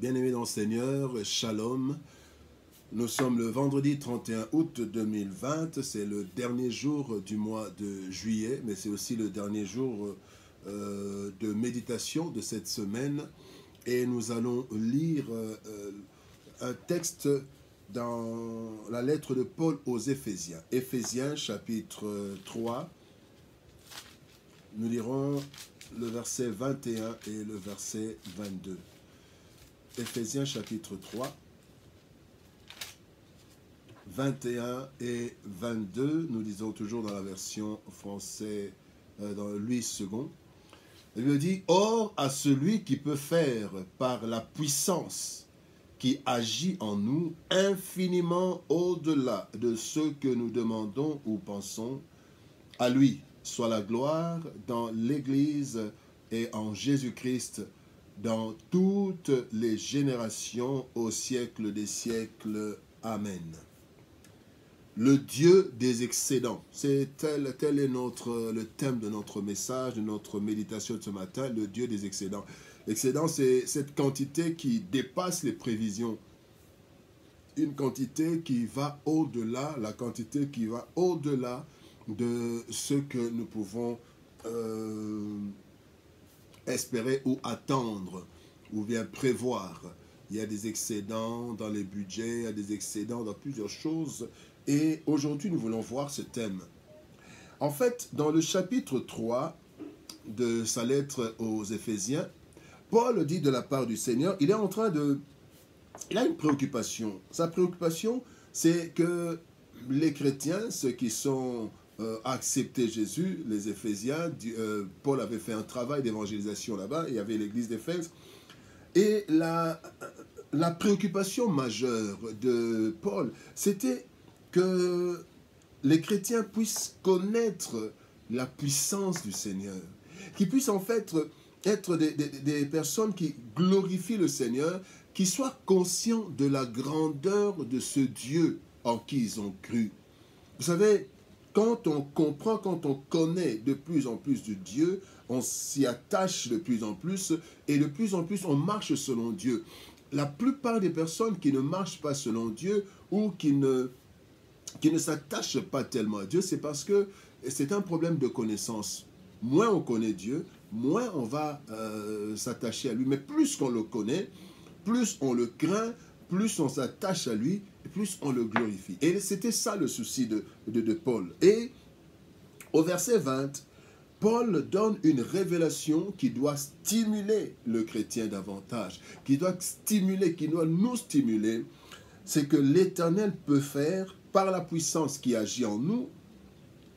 Bien-aimés dans le Seigneur, Shalom. Nous sommes le vendredi 31 août 2020. C'est le dernier jour du mois de juillet, mais c'est aussi le dernier jour de méditation de cette semaine. Et nous allons lire un texte dans la lettre de Paul aux Éphésiens. Éphésiens chapitre 3. Nous lirons le verset 21 et le verset 22. Éphésiens chapitre 3, 21 et 22, nous lisons toujours dans la version française, dans Louis II. Il me dit, « Or, à celui qui peut faire par la puissance qui agit en nous infiniment au-delà de ce que nous demandons ou pensons, à lui soit la gloire dans l'Église et en Jésus-Christ, dans toutes les générations, au siècle des siècles. Amen. » Le Dieu des excédents. Tel est le thème de notre message, de notre méditation de ce matin, le Dieu des excédents. L'excédent, c'est cette quantité qui dépasse les prévisions. Une quantité qui va au-delà, la quantité qui va au-delà de ce que nous pouvons espérer ou attendre, ou bien prévoir. Il y a des excédents dans les budgets, il y a des excédents dans plusieurs choses. Et aujourd'hui, nous voulons voir ce thème. En fait, dans le chapitre 3 de sa lettre aux Éphésiens, Paul dit de la part du Seigneur, il a une préoccupation. Sa préoccupation, c'est que les chrétiens, ceux qui sont accepté Jésus, les Éphésiens, Paul avait fait un travail d'évangélisation là-bas, il y avait l'église d'Éphèse, et la préoccupation majeure de Paul, c'était que les chrétiens puissent connaître la puissance du Seigneur, qu'ils puissent en fait être des personnes qui glorifient le Seigneur, qui soient conscients de la grandeur de ce Dieu en qui ils ont cru. Vous savez, quand on comprend, quand on connaît de plus en plus de Dieu, on s'y attache de plus en plus et de plus en plus on marche selon Dieu. La plupart des personnes qui ne marchent pas selon Dieu ou qui ne s'attachent pas tellement à Dieu, c'est parce que c'est un problème de connaissance. Moins on connaît Dieu, moins on va s'attacher à lui. Mais plus qu'on le connaît, plus on le craint, plus on s'attache à lui, et plus on le glorifie. Et c'était ça le souci de Paul. Et au verset 20, Paul donne une révélation qui doit stimuler le chrétien davantage, qui doit nous stimuler. C'est que l'Éternel peut faire, par la puissance qui agit en nous,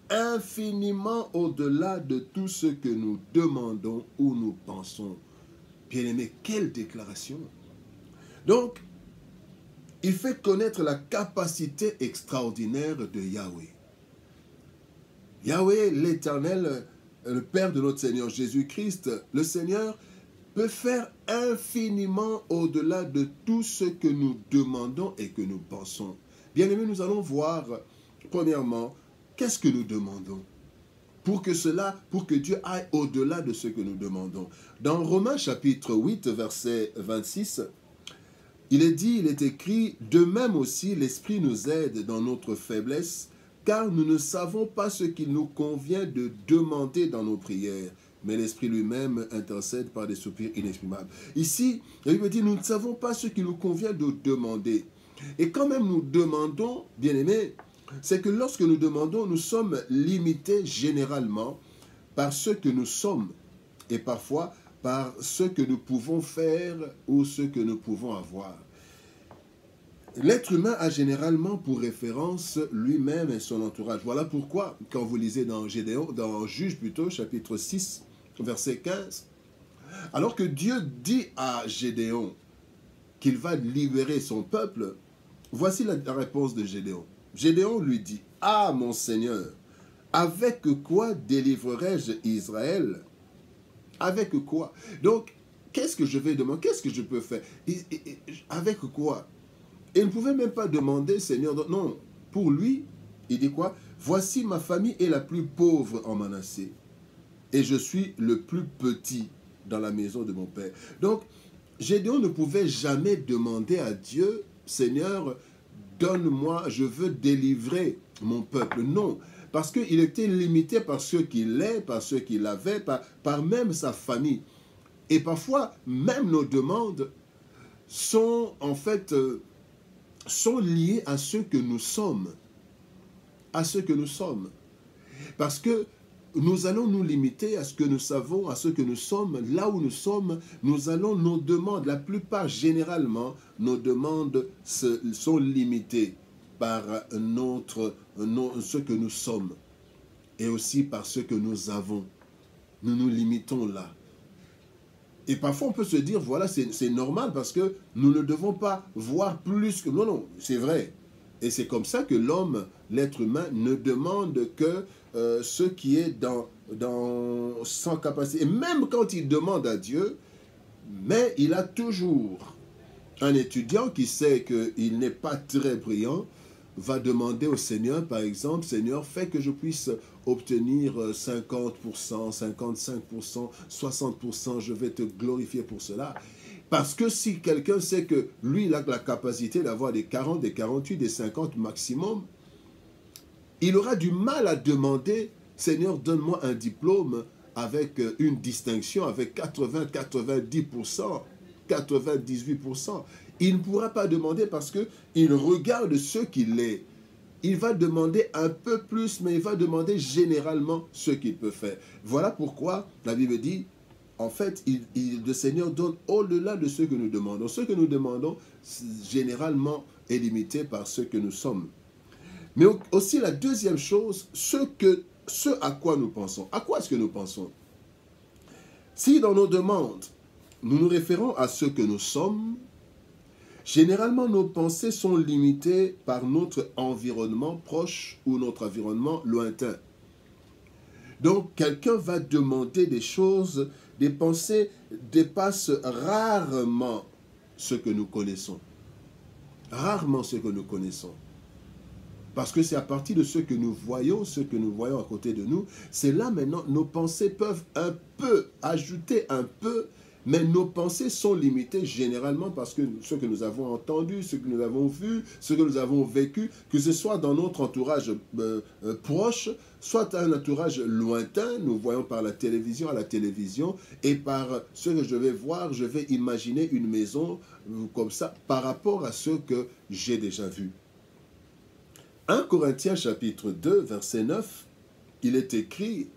infiniment au-delà de tout ce que nous demandons ou nous pensons. Bien-aimé, quelle déclaration! Donc, il fait connaître la capacité extraordinaire de Yahweh. Yahweh, l'Éternel, le Père de notre Seigneur Jésus-Christ, le Seigneur peut faire infiniment au-delà de tout ce que nous demandons et que nous pensons. Bien-aimés, nous allons voir, premièrement, qu'est-ce que nous demandons pour que Dieu aille au-delà de ce que nous demandons. Dans Romains chapitre 8, verset 26, il est écrit, « De même aussi, l'Esprit nous aide dans notre faiblesse, car nous ne savons pas ce qu'il nous convient de demander dans nos prières, mais l'Esprit lui-même intercède par des soupirs inexprimables. » Ici, la Bible dit, nous ne savons pas ce qu'il nous convient de demander. Et quand même nous demandons, bien-aimés, c'est que lorsque nous demandons, nous sommes limités généralement par ce que nous sommes, et parfois par ce que nous pouvons faire ou ce que nous pouvons avoir. L'être humain a généralement pour référence lui-même et son entourage. Voilà pourquoi, quand vous lisez dans Juge plutôt, chapitre 6, verset 15, alors que Dieu dit à Gédéon qu'il va libérer son peuple, voici la réponse de Gédéon. Gédéon lui dit, « Ah, mon Seigneur, avec quoi délivrerai-je Israël ?» Avec quoi? Donc, qu'est-ce que je vais demander? Qu'est-ce que je peux faire? Avec quoi? Et il ne pouvait même pas demander, Seigneur, non. Pour lui, il dit quoi? Voici ma famille est la plus pauvre en Manassé, et je suis le plus petit dans la maison de mon père. Donc, Gédéon ne pouvait jamais demander à Dieu, Seigneur, donne-moi, je veux délivrer mon peuple. Non, parce qu'il était limité par ce qu'il est, par ce qu'il avait, par même sa famille. Et parfois, même nos demandes sont en fait sont liées à ce que nous sommes. À ce que nous sommes. Parce que nous allons nous limiter à ce que nous savons, à ce que nous sommes. Là où nous sommes, nous allons nos demandes, la plupart généralement, nos demandes sont limitées par ce que nous sommes et aussi par ce que nous avons. Nous nous limitons là. Et parfois on peut se dire, voilà, c'est normal parce que nous ne devons pas voir plus que... Non, non, c'est vrai. Et c'est comme ça que l'homme, l'être humain, ne demande que ce qui est dans sans capacité. Et même quand il demande à Dieu, mais il a toujours un étudiant qui sait qu'il n'est pas très brillant, va demander au Seigneur, par exemple, Seigneur, fais que je puisse obtenir 50%, 55%, 60%, je vais te glorifier pour cela. Parce que si quelqu'un sait que lui, il a la capacité d'avoir des 40, des 48, des 50 maximum, il aura du mal à demander, Seigneur, donne-moi un diplôme avec une distinction, avec 80, 90%, 98%. Il ne pourra pas demander parce qu'il regarde ce qu'il est. Il va demander un peu plus, mais il va demander généralement ce qu'il peut faire. Voilà pourquoi la Bible dit, en fait, le Seigneur donne au-delà de ce que nous demandons. Ce que nous demandons, généralement, est limité par ce que nous sommes. Mais aussi la deuxième chose, ce à quoi nous pensons. À quoi est-ce que nous pensons? Si dans nos demandes, nous nous référons à ce que nous sommes, généralement nos pensées sont limitées par notre environnement proche ou notre environnement lointain. Donc quelqu'un va demander des choses, des pensées dépassent rarement ce que nous connaissons. Rarement ce que nous connaissons. Parce que c'est à partir de ce que nous voyons à côté de nous, c'est là maintenant, nos pensées peuvent un peu, ajouter un peu, mais nos pensées sont limitées généralement parce que ce que nous avons entendu, ce que nous avons vu, ce que nous avons vécu, que ce soit dans notre entourage proche, soit un entourage lointain, nous voyons par la télévision à la télévision, et par ce que je vais voir, je vais imaginer une maison comme ça par rapport à ce que j'ai déjà vu. 1 Corinthiens chapitre 2, verset 9, il est écrit,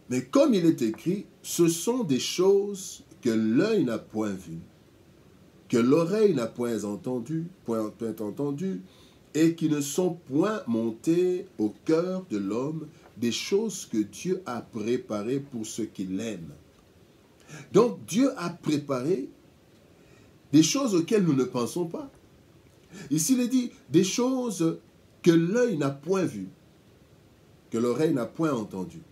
mais comme il est écrit, ce sont des choses que l'œil n'a point vues, que l'oreille n'a point entendu, et qui ne sont point montées au cœur de l'homme, des choses que Dieu a préparées pour ceux qui l'aiment. Donc Dieu a préparé des choses auxquelles nous ne pensons pas. Ici, il est dit des choses que l'œil n'a point vues, que l'oreille n'a point entendues.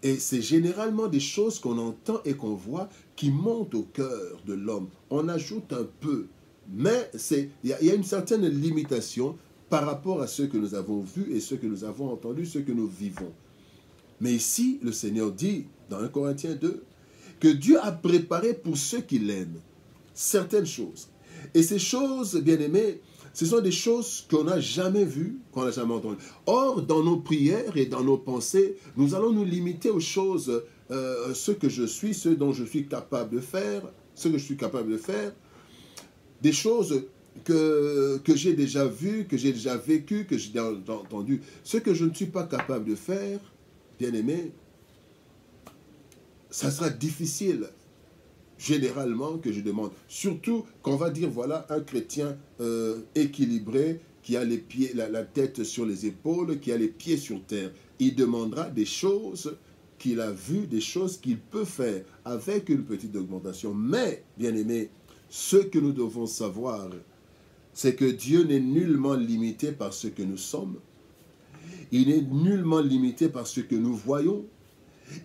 Et c'est généralement des choses qu'on entend et qu'on voit qui montent au cœur de l'homme. On ajoute un peu, mais il y a une certaine limitation par rapport à ce que nous avons vu et ce que nous avons entendu, ce que nous vivons. Mais ici, le Seigneur dit, dans 1 Corinthiens 2, que Dieu a préparé pour ceux qui l'aiment certaines choses. Et ces choses, bien-aimés, ce sont des choses qu'on n'a jamais vues, qu'on n'a jamais entendues. Or, dans nos prières et dans nos pensées, nous allons nous limiter aux choses, ce que je suis, ce dont je suis capable de faire, ce que je suis capable de faire, des choses que j'ai déjà vues, que j'ai déjà vécues, que j'ai entendues. Ce que je ne suis pas capable de faire, bien-aimés, ça sera difficile généralement que je demande. Surtout qu'on va dire, voilà, un chrétien équilibré, qui a les pieds, la tête sur les épaules, qui a les pieds sur terre. Il demandera des choses qu'il a vues, des choses qu'il peut faire avec une petite augmentation. Mais, bien aimé, ce que nous devons savoir, c'est que Dieu n'est nullement limité par ce que nous sommes. Il n'est nullement limité par ce que nous voyons.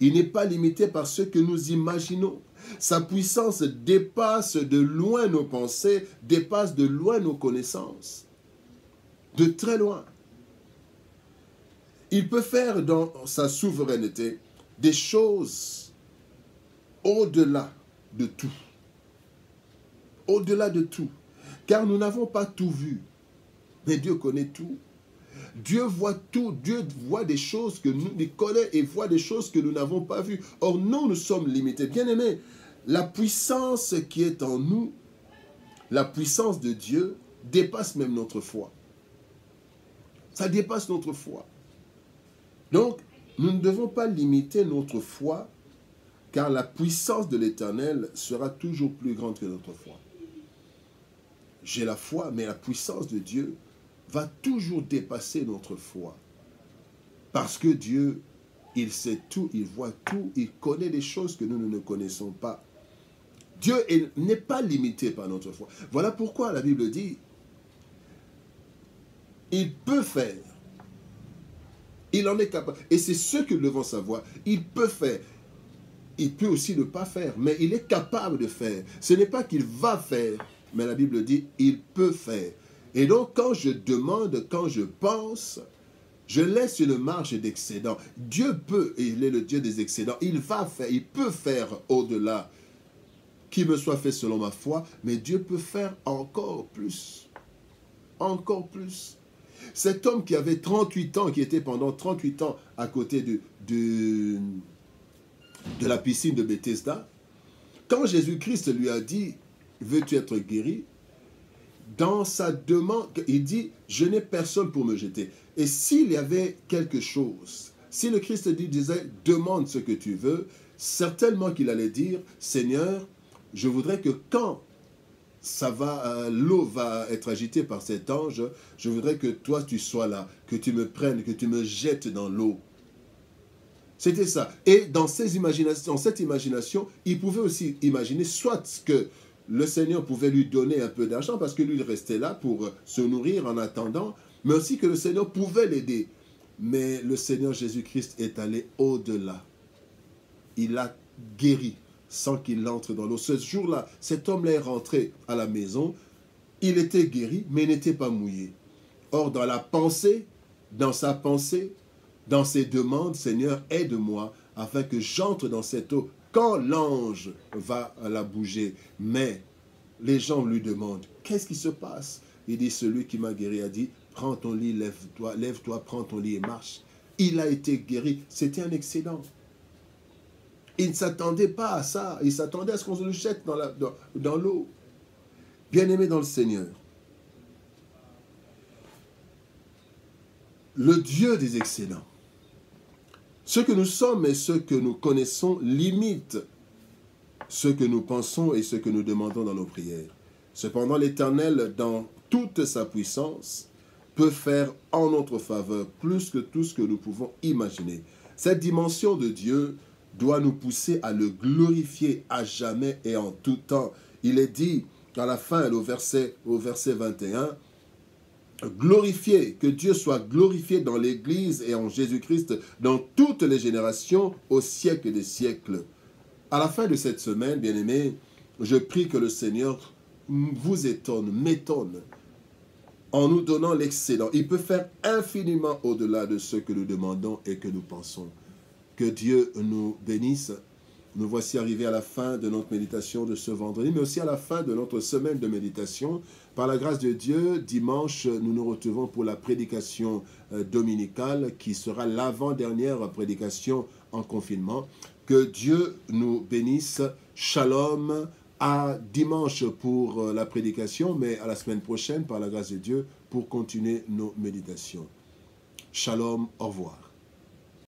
Il n'est pas limité par ce que nous imaginons. Sa puissance dépasse de loin nos pensées, dépasse de loin nos connaissances. De très loin. Il peut faire dans sa souveraineté des choses au-delà de tout. Au-delà de tout. Car nous n'avons pas tout vu. Mais Dieu connaît tout. Dieu voit tout. Dieu voit des choses que nous, il connaît et voit des choses que nous n'avons pas vues. Or, nous sommes limités. Bien-aimés, la puissance qui est en nous, la puissance de Dieu, dépasse même notre foi. Ça dépasse notre foi. Donc, nous ne devons pas limiter notre foi, car la puissance de l'Éternel sera toujours plus grande que notre foi. J'ai la foi, mais la puissance de Dieu va toujours dépasser notre foi. Parce que Dieu, il sait tout, il voit tout, il connaît des choses que nous ne connaissons pas. Dieu n'est pas limité par notre foi. Voilà pourquoi la Bible dit, il peut faire. Il en est capable. Et c'est ce que nous devons savoir. Il peut faire. Il peut aussi ne pas faire, mais il est capable de faire. Ce n'est pas qu'il va faire, mais la Bible dit, il peut faire. Et donc, quand je demande, quand je pense, je laisse une marge d'excédent. Dieu peut, et il est le Dieu des excédents, il va faire, il peut faire au-delà. Qu'il me soit fait selon ma foi, mais Dieu peut faire encore plus. Encore plus. Cet homme qui avait 38 ans, qui était pendant 38 ans à côté de la piscine de Bethesda, quand Jésus-Christ lui a dit, veux-tu être guéri? Dans sa demande, il dit, je n'ai personne pour me jeter. Et s'il y avait quelque chose, si le Christ disait, demande ce que tu veux, certainement qu'il allait dire, Seigneur, je voudrais que quand l'eau va être agitée par cet ange, je voudrais que toi tu sois là, que tu me prennes, que tu me jettes dans l'eau. C'était ça. Et dans cette imagination, il pouvait aussi imaginer soit que le Seigneur pouvait lui donner un peu d'argent parce que lui, il restait là pour se nourrir en attendant, mais aussi que le Seigneur pouvait l'aider. Mais le Seigneur Jésus-Christ est allé au-delà. Il a guéri sans qu'il entre dans l'eau. Ce jour-là, cet homme-là est rentré à la maison. Il était guéri, mais il n'était pas mouillé. Or, dans la pensée, dans sa pensée, dans ses demandes, Seigneur, aide-moi afin que j'entre dans cette eau quand l'ange va la bouger. Mais les gens lui demandent, qu'est-ce qui se passe? Il dit, celui qui m'a guéri a dit, prends ton lit, lève-toi, prends ton lit et marche. Il a été guéri. C'était un excédent. Il ne s'attendait pas à ça. Il s'attendait à ce qu'on se le jette dans l'eau. Bien-aimé dans le Seigneur, le Dieu des excédents, ce que nous sommes et ce que nous connaissons limite ce que nous pensons et ce que nous demandons dans nos prières. Cependant, l'Éternel, dans toute sa puissance, peut faire en notre faveur plus que tout ce que nous pouvons imaginer. Cette dimension de Dieu doit nous pousser à le glorifier à jamais et en tout temps. Il est dit à la fin, au verset 21, glorifier, que Dieu soit glorifié dans l'Église et en Jésus-Christ dans toutes les générations au siècle des siècles. À la fin de cette semaine, bien-aimés, je prie que le Seigneur vous étonne, m'étonne, en nous donnant l'excédent. Il peut faire infiniment au-delà de ce que nous demandons et que nous pensons. Que Dieu nous bénisse. Nous voici arrivés à la fin de notre méditation de ce vendredi, mais aussi à la fin de notre semaine de méditation. Par la grâce de Dieu, dimanche, nous nous retrouvons pour la prédication dominicale qui sera l'avant-dernière prédication en confinement. Que Dieu nous bénisse. Shalom. À dimanche pour la prédication, mais à la semaine prochaine, par la grâce de Dieu, pour continuer nos méditations. Shalom, au revoir.